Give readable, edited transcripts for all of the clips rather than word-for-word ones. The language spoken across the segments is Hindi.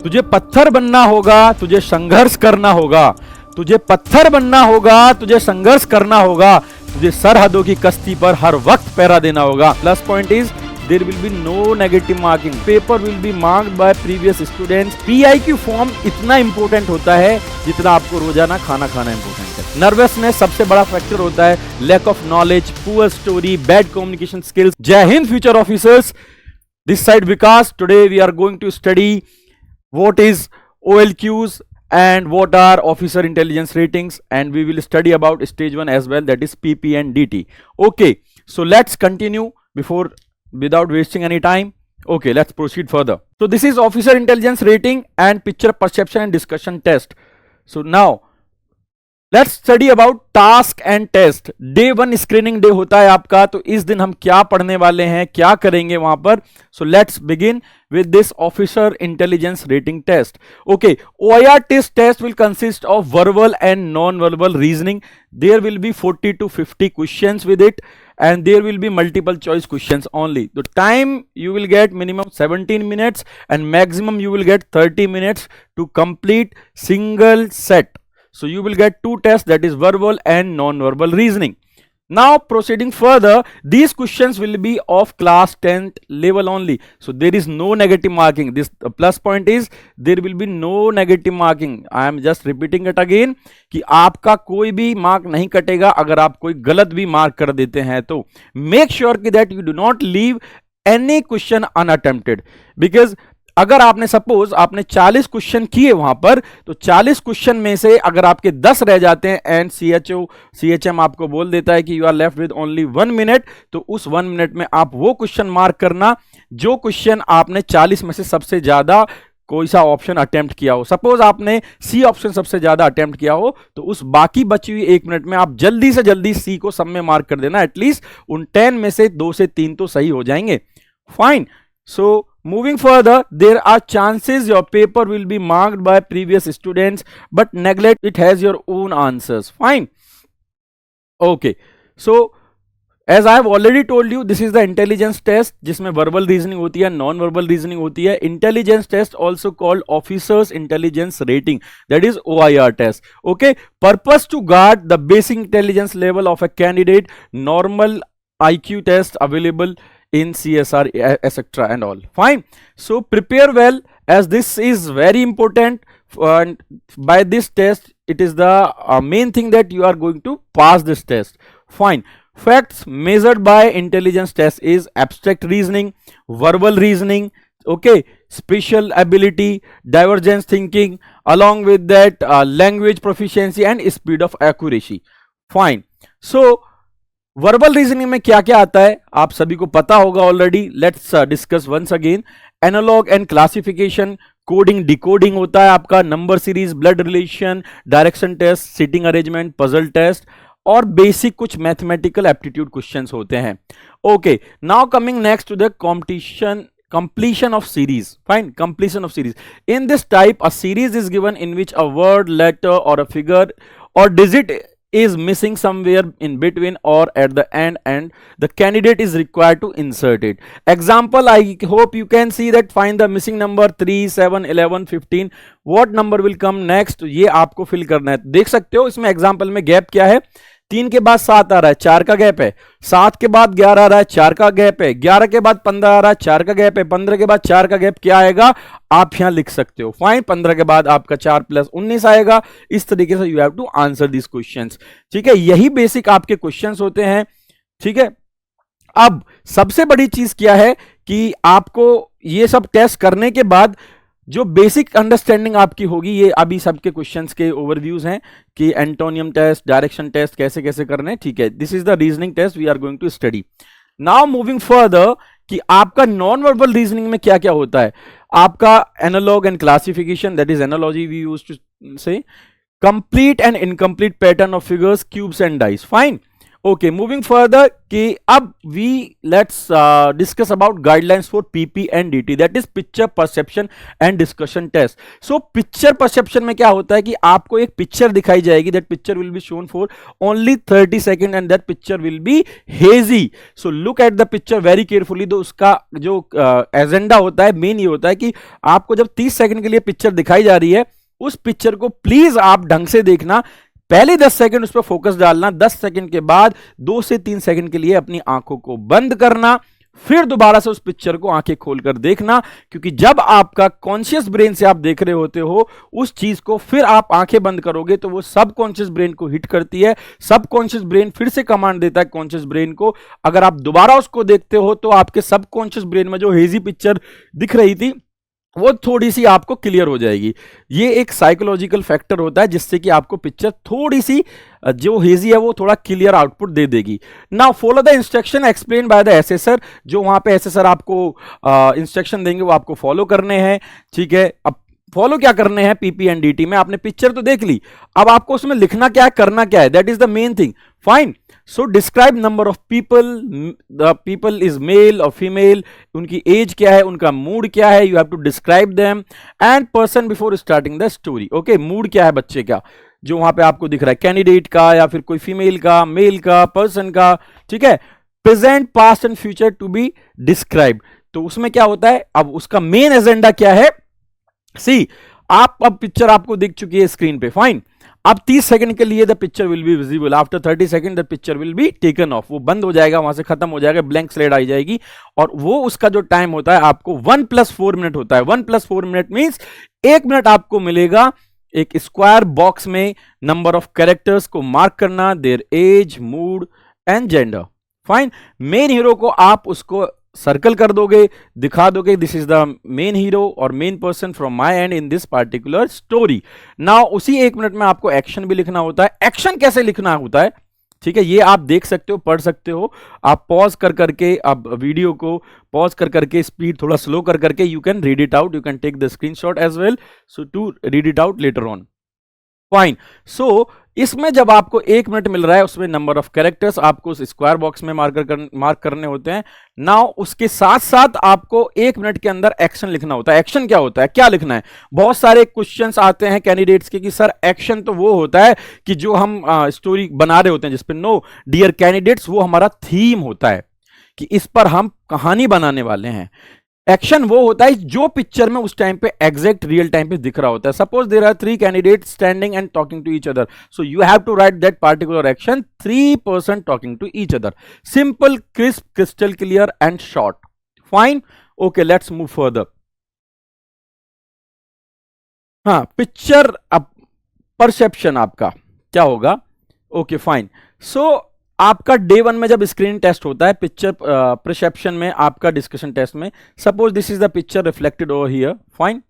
तुझे पत्थर बनना होगा, तुझे संघर्ष करना होगा। तुझे पत्थर बनना होगा, तुझे संघर्ष करना होगा। तुझे सरहदों की कश्ती पर हर वक्त पहरा देना होगा। Plus point is there will be no negative marking. Paper will be marked by previous students. PIQ form इतना इंपॉर्टेंट होता है जितना आपको रोजाना खाना खाना इंपॉर्टेंट है। नर्वसनेस सबसे बड़ा फैक्टर होता है। Lack of knowledge, poor story, bad communication skills. जय हिंद future officers, this side Vikas. Today we are going to study what is OLQs and what are officer intelligence ratings, and we will study about stage 1 as well, that is PP and DT. Okay, so let's continue without wasting any time. Okay, let's proceed further. So this is officer intelligence rating and picture perception and discussion test. So now let's study about task and test. Day 1 screening day होता है आपका, तो इस दिन हम क्या पढ़ने वाले हैं, क्या करेंगे वहां पर। So let's begin with this officer intelligence rating test. Okay, OIR test will consist of verbal and non-verbal reasoning. There will be 40 to 50 questions with it, and there will be multiple choice questions only. The time you will get minimum 17 minutes and maximum you will get 30 minutes to complete single set. So you will get two tests, that is verbal and non-verbal reasoning. Now proceeding further, these questions will be of class 10th level only. So there is no negative marking. This plus point is there will be no negative marking. I am just repeating it again कि आपका कोई भी मार्क नहीं कटेगा अगर आप कोई गलत भी मार्क कर देते हैं तो। Make sure कि that you do not leave any question unattempted, because अगर आपने सपोज आपने 40 क्वेश्चन किए वहां पर, तो 40 क्वेश्चन में से अगर आपके 10 रह जाते हैं एंड CHM आपको बोल देता है कि you are left with only 1 minute, तो उस 1 मिनट में आप वो क्वेश्चन मार्क करना जो क्वेश्चन आपने 40 में से सबसे ज्यादा कोई सा ऑप्शन अटेम्प्ट किया हो। सपोज आपने सी ऑप्शन सबसे ज्यादा अटेम्प्ट किया हो, तो उस बाकी बची हुई 1 मिनट में आप जल्दी से जल्दी सी को सब में मार्क कर देना। एटलीस्ट उन 10 में से 2 से 3 तो सही हो जाएंगे। Fine. So moving further, there are chances your paper will be marked by previous students, but neglect it has your own answers. Fine. Okay, so as I have already told you, this is the intelligence test जिसमें verbal reasoning होती है, non verbal reasoning होती है। Intelligence test also called officers intelligence rating, that is OIR test. Okay, purpose to guard the basic intelligence level of a candidate. Normal IQ test available in CSR etc and all. Fine. So prepare well, as this is very important, and by this test it is the main thing that you are going to pass this test. Fine. Facts measured by intelligence test is abstract reasoning, verbal reasoning, okay, spatial ability, divergence thinking, along with that language proficiency and speed of accuracy. Fine. So verbal reasoning में क्या क्या आता है आप सभी को पता होगा already. Let's discuss once again. Analogue and classification, coding decoding होता है आपका, number series, blood relation, direction test, seating arrangement, puzzle test और बेसिक कुछ मैथमेटिकल एप्टीट्यूड क्वेश्चंस होते हैं। Okay, now coming next to the competition completion of series. Fine. Completion of series. In this type, a series is given in which a word, letter or a figure or digit is missing somewhere in between or at the end, and the candidate is required to insert it. Example, I hope you can see that. Find the missing number 3, 7, 11, 15. What number will come next? ये आपको फिल करना है। देख सकते हो इसमें एग्जाम्पल में गैप क्या है। 3 के बाद 7 आ रहा है, 4 का गैप है। 7 के बाद 11 आ रहा है, 4 का गैप है। 11 के बाद 15 आ रहा है, 4 का गैप है। 15 के बाद 4 का गैप क्या आएगा आप यहां लिख सकते हो। फाइन। 15 के बाद आपका 4 + 19 आएगा। इस तरीके से you have to answer this questions. ठीक है, यही बेसिक आपके क्वेश्चंस होते हैं। ठीक है, अब सबसे बड़ी चीज क्या है कि आपको ये सब टेस्ट करने के बाद जो बेसिक अंडरस्टैंडिंग आपकी होगी, ये अभी सबके क्वेश्चंस के ओवरव्यूज हैं कि एंटोनियम टेस्ट, डायरेक्शन टेस्ट कैसे कैसे करने हैं। ठीक है, this is the reasoning test we are going to study now. Moving further कि आपका नॉन वर्बल रीजनिंग में क्या क्या होता है। आपका analog and classification, that is analogy we used to say, complete and incomplete pattern of figures, cubes and dice. Fine. Okay, moving further कि अब we let's discuss about guidelines for PP and DT, that is picture perception and discussion test. So picture perception में क्या होता है कि आपको एक पिक्चर दिखाई जाएगी, that picture will be shown for only 30 second and that picture will be hazy. So look at the picture very carefully. तो उसका जो एजेंडा होता है, मेन ये होता है कि आपको जब 30 सेकेंड के लिए पिक्चर दिखाई जा रही है, उस पिक्चर को प्लीज आप ढंग से देखना. पहले 10 सेकंड उस पर फोकस डालना, 10 सेकंड के बाद 2 से 3 सेकंड के लिए अपनी आंखों को बंद करना, फिर दोबारा से उस पिक्चर को आंखें खोलकर देखना. क्योंकि जब आपका कॉन्शियस ब्रेन से आप देख रहे होते हो उस चीज को, फिर आप आंखें बंद करोगे तो वो सबकॉन्शियस ब्रेन को हिट करती है. सबकॉन्शियस ब्रेन फिर से कमांड देता है कॉन्शियस ब्रेन को. अगर आप दोबारा उसको देखते हो तो आपके सबकॉन्शियस ब्रेन में जो हेजी पिक्चर दिख रही थी वो थोड़ी सी आपको क्लियर हो जाएगी. ये एक साइकोलॉजिकल फैक्टर होता है जिससे कि आपको पिक्चर थोड़ी सी जो हेजी है वो थोड़ा क्लियर आउटपुट दे देगी. Now follow the instruction explain by the assessor. जो वहां पे एसेसर आपको इंस्ट्रक्शन देंगे वो आपको फॉलो करने हैं. ठीक है, अब फॉलो क्या करने हैं पीपी एंड डीटी में. आपने पिक्चर तो देख ली, अब आपको उसमें लिखना क्या है, करना क्या है, that is the main thing. Fine. So describe number of people, the people is male और फीमेल, उनकी एज क्या है, उनका मूड क्या है, you have to describe them and person before starting the story. Okay, mood क्या है बच्चे का जो वहां पे आपको दिख रहा है, कैंडिडेट का या फिर कोई फीमेल का, मेल का, पर्सन का. ठीक है, present past and future to be describe. तो उसमें क्या होता है, अब उसका मेन एजेंडा क्या है. सी, आप अब पिक्चर आपको दिख चुकी है स्क्रीन पे. फाइन. अब 30 सेकंड के लिए the picture will be visible. After 30 second the picture will be taken of. वो बंद हो जाएगा, वहां से खत्म हो जाएगा, ब्लैंक स्लेट आई जाएगी. और वो उसका जो टाइम होता है आपको 1+4 मिनट होता है. 1+4 मिनट मींस 1 मिनट आपको मिलेगा एक स्क्वायर बॉक्स में नंबर ऑफ कैरेक्टर्स को मार्क करना, their age, mood and gender. Fine. Main hero को आप उसको सर्कल कर दोगे, दिखा दोगे this is the main hero और main person from my end in this particular story. Now उसी 1 मिनट में आपको एक्शन भी लिखना होता है. एक्शन कैसे लिखना होता है, ठीक है, ये आप देख सकते हो, पढ़ सकते हो. आप पॉज कर करके, आप वीडियो को पॉज कर करके, स्पीड थोड़ा स्लो कर करके, you can read it out, you can take the screenshot as well, so to read it out later on. Fine. So इसमें जब आपको 1 मिनट मिल रहा है, उसमें नंबर ऑफ कैरेक्टर्स आपको उस स्क्वायर बॉक्स में मार्क करने होते हैं. नाउ उसके साथ साथ आपको 1 मिनट के अंदर एक्शन लिखना होता है. एक्शन क्या होता है, क्या लिखना है. बहुत सारे क्वेश्चंस आते हैं कैंडिडेट्स के कि सर एक्शन तो वो होता है कि जो हम स्टोरी बना रहे होते हैं जिसपे. नो डियर कैंडिडेट्स, वो हमारा थीम होता है कि इस पर हम कहानी बनाने वाले हैं. एक्शन वो होता है जो पिक्चर में उस टाइम पे एग्जैक्ट रियल टाइम पे दिख रहा होता है. Suppose there are 3 candidates standing and talking to each other, so you have to write that particular action, 3 person talking to each other. Simple, crisp, crystal clear and short. Fine. Okay, let's move further. हाँ, पिक्चर परसेप्शन आपका क्या होगा. Okay, fine. सो आपका डे 1 में जब स्क्रीन टेस्ट होता है, पिक्चर परसेप्शन में, आपका डिस्कशन टेस्ट में, suppose this is the picture reflected over here. Fine,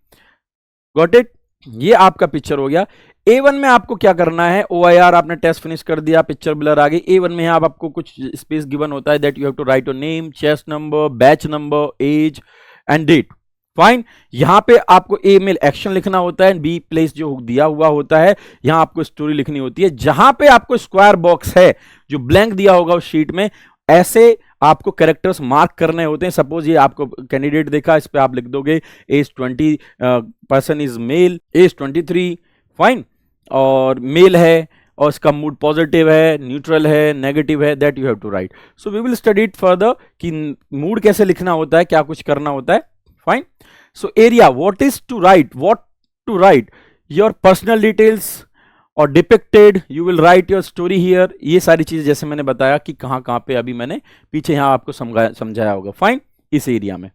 got it. ये आपका पिक्चर हो गया. A1 में आपको क्या करना है, OIR आपने टेस्ट फिनिश कर दिया, पिक्चर ब्लर आ गई. A1 में आपको कुछ स्पेस गिवन होता है, that you have to write your name, chest number, batch number, age and date. Fine. यहां पे आपको ए में एक्शन लिखना होता है, बी प्लेस जो दिया हुआ होता है, यहां आपको स्टोरी लिखनी होती है. जहां पे आपको स्क्वायर बॉक्स है जो ब्लैंक दिया होगा उस शीट में, ऐसे आपको कैरेक्टर्स मार्क करने होते हैं. सपोज ये आपको कैंडिडेट देखा, इस पे आप लिख दोगे age 20, person is male, age 23. Fine. और मेल है और इसका मूड पॉजिटिव है, न्यूट्रल है, नेगेटिव है, that you have to write. So we will study it further कि मूड कैसे लिखना होता है, क्या कुछ करना होता है. Fine. So area, what is to write, what to write, your personal details or depicted, you will write your story here. ये सारी चीजें जैसे मैंने बताया कि कहां कहां पे अभी मैंने पीछे यहां आपको समझाया होगा. फाइन. इस एरिया में.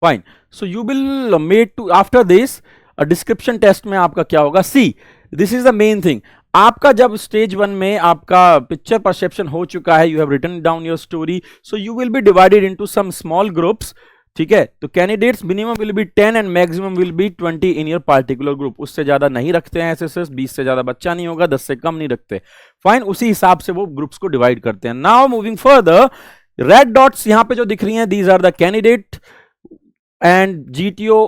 Fine. So you will made to after this description test में आपका क्या होगा. See, this is the main thing. आपका जब स्टेज 1 में आपका पिक्चर परसेप्शन हो चुका है, you have written down your story, so you will be divided into some small groups. ठीक है, तो candidates minimum will be 10 and maximum will be 20 in your particular group. उससे ज्यादा नहीं रखते हैं एसएसएस, 20 से ज्यादा बच्चा नहीं होगा, 10 से कम नहीं रखते. फाइन. उसी हिसाब से वो ग्रुप्स को डिवाइड करते हैं. Now moving further, red dots यहां पे जो दिख रही हैं, these are the candidate and GTO,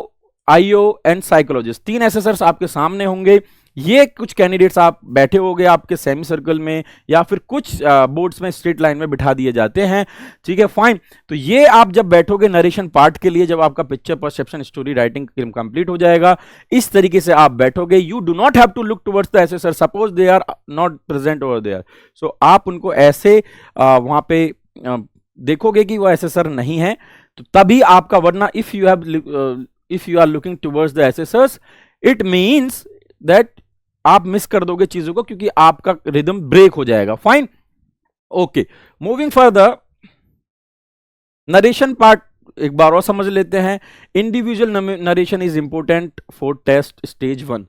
IO and psychologist. 3 SSS आपके सामने होंगे. ये कुछ कैंडिडेट्स आप बैठे होगे आपके सेमी सर्कल में या फिर कुछ बोर्ड्स में स्ट्रेट लाइन में बिठा दिए जाते हैं, ठीक है, फाइन। तो ये आप जब बैठोगे नरेशन पार्ट के लिए, जब आपका picture perception story writing complete हो जाएगा, इस तरीके से आप बैठोगे। You do not have to look towards the assessor, suppose they are not present over there, so आप उनको ऐसे वहां पे देखोगे कि वो एसेसर नहीं है, तो तभी आपका, वरना if you are looking towards the assessors, it means that आप मिस कर दोगे चीजों को, क्योंकि आपका रिदम ब्रेक हो जाएगा, fine. Okay, moving further, narration part एक बार और समझ लेते हैं। Individual narration is important for test stage 1,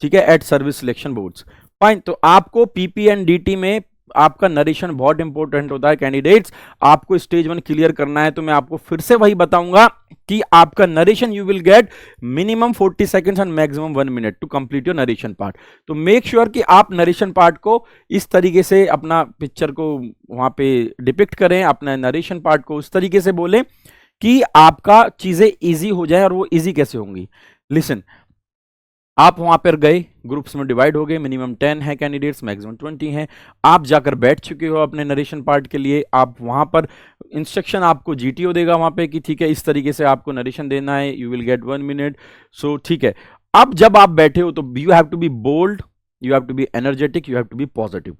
ठीक है, at service selection boards, fine. तो आपको पीपी एंड डीटी में आपका नरेशन बहुत इंपॉर्टेंट होता है कैंडिडेट्स, आपको स्टेज 1 क्लियर करना है। तो मैं आपको फिर से वही बताऊंगा कि आपका narration you will get minimum 40 seconds and maximum 1 minute to complete your narration part. तो मेक श्योर कि आप नरेशन पार्ट को इस तरीके से अपना पिक्चर को वहां पे डिपिक्ट करें, अपना नरेशन पार्ट को उस तरीके से बोलें कि आपका चीजें इजी हो जाए। और वो इजी कैसे होंगी, लिसन, आप वहां पर गए, ग्रुप्स में डिवाइड हो गए, मिनिमम 10 है कैंडिडेट्स, मैक्सिमम 20 हैं, आप जाकर बैठ चुके हो अपने नरेशन पार्ट के लिए, आप वहां पर इंस्ट्रक्शन आपको जीटीओ देगा वहां पे कि ठीक है इस तरीके से आपको नरेशन देना है, you will get 1 minute, so ठीक है। अब जब आप बैठे हो तो you have to be bold, you have to be energetic, you have to be positive.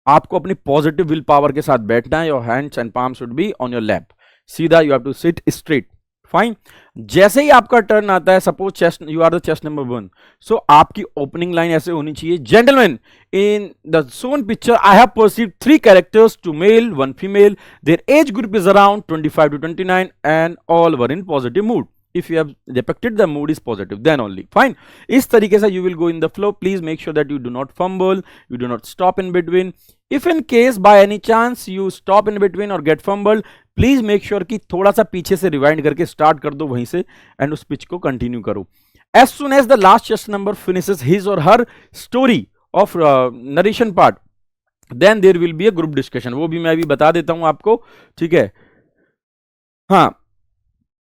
आपको अपनी पॉजिटिव विल पावर के साथ बैठना है। Your hands and palm should be on your lap, सीधा, you have to sit straight, fine. जैसे ही आपका टर्न आता है, suppose chest, you are the chest number 1, so आपकी ओपनिंग लाइन ऐसे होनी चाहिए, gentleman in the shown picture I have perceived 3 characters, 2 male 1 female, their age group is around 25 to 29 and all were in positive mood. If you have depicted the mood is positive, then only, fine. इस तरीके से you will go in the flow. Please make sure that you do not fumble, you do not stop in between. If in case by any chance you stop in between or get fumbled, please make sure कि थोड़ा सा पीछे से रिवाइंड करके स्टार्ट कर दो वहीं से एंड उस पिच को कंटिन्यू करो। As soon as the last chest number finishes his or her story of narration part, then there will be a group discussion. वो भी मैं अभी बता देता हूं आपको, ठीक है, हाँ,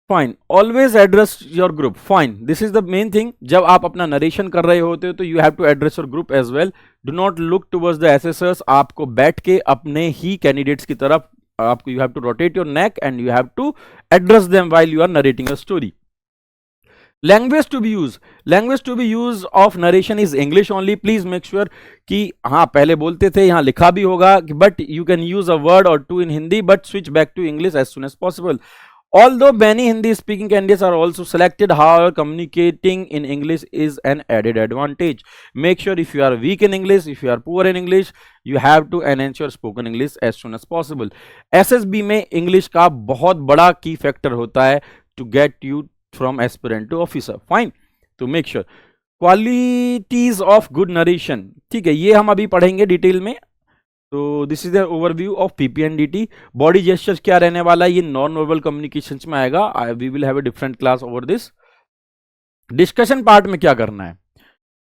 fine. Always address your group, fine, this is the main thing. जब आप अपना नरेशन कर रहे होते हो तो you have to address your group as well. Do not look towards the assessors, आपको बैठ के अपने ही कैंडिडेट्स की तरफ आपको, you have to rotate your neck and you have to address them while you are narrating a story. Language to be used of narration is English only. Please make sure कि हाँ पहले बोलते थे, यहाँ लिखा भी होगा, but you can use a word or two in Hindi, but switch back to English as soon as possible. Although many Hindi speaking candidates are also selected, however, communicating in English is an added advantage. Make sure if you are weak in English, if you are poor in English, you have to enhance your spoken English as soon as possible. SSB में English का बहुत बड़ा key factor होता है to get you from aspirant to officer. Fine. तो make sure. Qualities of good narration. ठीक है, ये हम अभी पढ़ेंगे डिटेल में। तो this is the overview of PPNDT. Body gestures क्या रहने वाला है, ये नॉन वर्बल कम्युनिकेशंस में आएगा। We will have a different class over this. Discussion part में क्या करना है,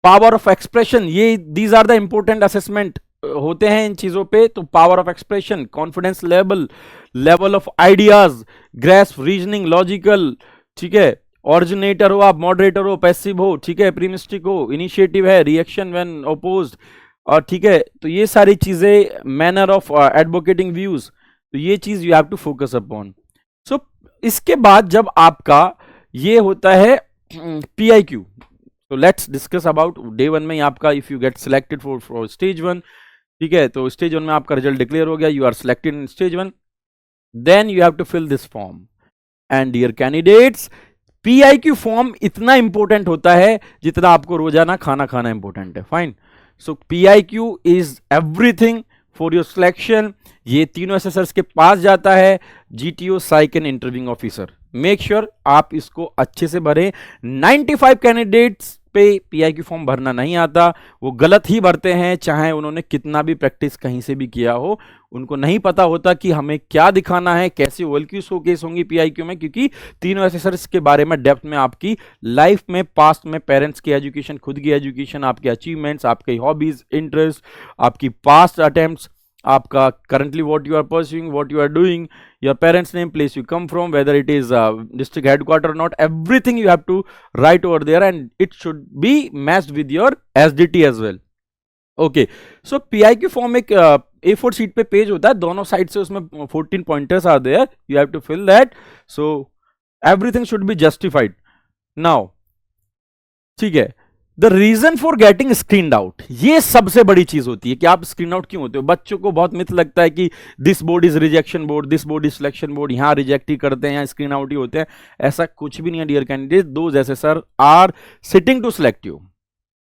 पावर ऑफ एक्सप्रेशन, ये these are the important assessment होते हैं इन चीजों पे। तो power of expression, confidence level, level of ideas, grasp, reasoning, logical, ठीक है, ऑरिजिनेटर हो आप, मॉडरेटर हो, पैसिव हो, ठीक है, प्रीमिस्टिक हो, इनिशिएटिव है, रिएक्शन व्हेन अपोज्ड, और ठीक है, तो ये सारी चीजें, मैनर ऑफ एडवोकेटिंग व्यूज, तो ये चीज you have to focus upon. So इसके बाद जब आपका ये होता है PIQ, तो लेट्स डिस्कस अबाउट डे 1 में आपका, if you get selected for stage 1, ठीक है, तो स्टेज 1 में आपका रिजल्ट डिक्लेयर हो गया, you are selected in stage 1, then you have to fill this form. And dear candidates, PIQ form इतना इंपॉर्टेंट होता है जितना आपको रोजाना खाना खाना इंपॉर्टेंट है। Fine, so PIQ is everything for your selection. ये तीनों एसेसर्स के पास जाता है, GTO, psych and interviewing officer. Make sure आप इसको अच्छे से भरें। 95 कैंडिडेट्स पे PIQ फॉर्म भरना नहीं आता, वो गलत ही भरते हैं, चाहे उन्होंने कितना भी प्रैक्टिस कहीं से भी किया हो, उनको नहीं पता होता कि हमें क्या दिखाना है, कैसे OLQ शोकेस होंगी PIQ में, क्योंकि तीनों एसेसर्स के बारे में डेप्थ में आपकी लाइफ में, पास्ट में, पेरेंट्स की एजुकेशन, खुद की एजुकेशन, आपके अचीवमेंट्स, आपकी हॉबीज, इंटरेस्ट, आपकी पास्ट अटेम्प्ट्स, आपका currently what you are pursuing, what you are doing, your parents name, place you come from, whether it is district headquarter or not, everything you have to write over there and it should be matched with your SDT as well. Okay, so PI की फॉर्म एक A4 शीट पे पेज होता है, दोनों साइड से उसमें 14 pointers are there, you have to fill that, so everything should be justified. Now ठीक है, the reason for getting screen out, ये सबसे बड़ी चीज होती है कि आप स्क्रीन आउट क्यों होते हो. बच्चों को बहुत मिथ लगता है कि this board is rejection board, this board is selection board, यहां रिजेक्ट ही करते हैं, यहां स्क्रीन आउट ही होते हैं. ऐसा कुछ भी नहीं है डियर कैंडिडेट. दोज ऐसे sir are sitting to select you,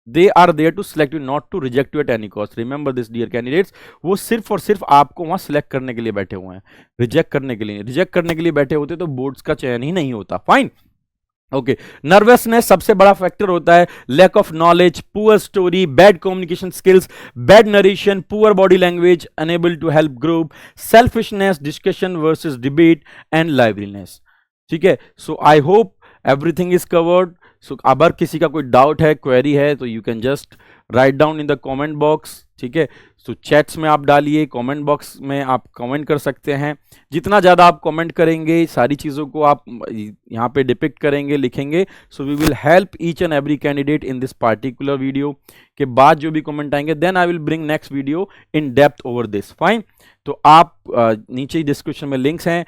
they are there to select you, not to reject you at any cost. Remember this dear candidates, वो सिर्फ और सिर्फ आपको वहां सिलेक्ट करने के लिए बैठे हुए हैं, रिजेक्ट करने के लिए. रिजेक्ट करने के लिए बैठे होते तो बोर्ड्स का चयन ही नहीं होता. फाइन. ओके, नर्वसनेस सबसे बड़ा फैक्टर होता है. Lack of knowledge, poor story, bad communication skills, bad narration, poor body language, unable to help group, selfishness, discussion versus debate and liveliness. ठीक है, so I hope everything is covered. So अगर किसी का कोई डाउट है, क्वेरी है, तो you can just write down in the comment box. ठीक है, सो चैट्स में आप डालिए, कमेंट बॉक्स में आप कमेंट कर सकते हैं. जितना ज़्यादा आप कमेंट करेंगे, सारी चीज़ों को आप यहाँ पे डिपिक्ट करेंगे, लिखेंगे, so we will help each and every candidate in this particular video. के बाद जो भी कमेंट आएंगे, then I will bring next video in depth over this. Fine. तो आप नीचे ही डिस्क्रिप्शन में लिंक्स हैं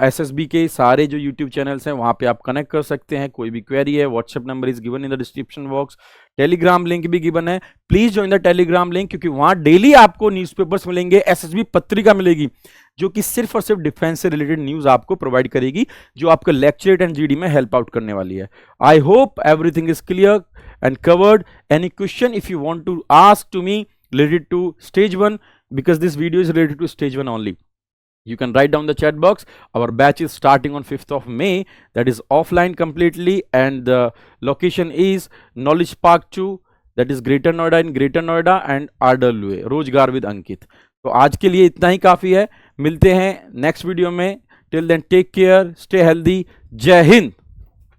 एसएसबी के सारे जो यूट्यूब चैनल्स हैं, वहाँ पे आप कनेक्ट कर सकते हैं. कोई भी क्वेरी है, WhatsApp number is given in the description box. Telegram link भी गिवन है, please join the Telegram link, क्योंकि वहाँ डेली आपको न्यूज़पेपर्स मिलेंगे, एसएसबी पत्रिका मिलेगी जो कि सिर्फ और सिर्फ डिफेंस से रिलेटेड न्यूज़ आपको प्रोवाइड करेगी, जो आपका लेक्चरेट एंड जीडी में हेल्प आउट करने वाली है. आई hope everything is clear and covered. Any question if you want to ask to me related to stage 1, because this video is related to stage 1 only, you can write down the chat box. Our batch is starting on 5th of May, that is offline completely, and the location is Knowledge Park 2, that is Greater Noida, in Greater Noida, and RWA रोजगार with अंकित. तो आज के लिए इतना ही काफी है, मिलते हैं नेक्स्ट वीडियो में. Till then take care, stay healthy, Jai Hind.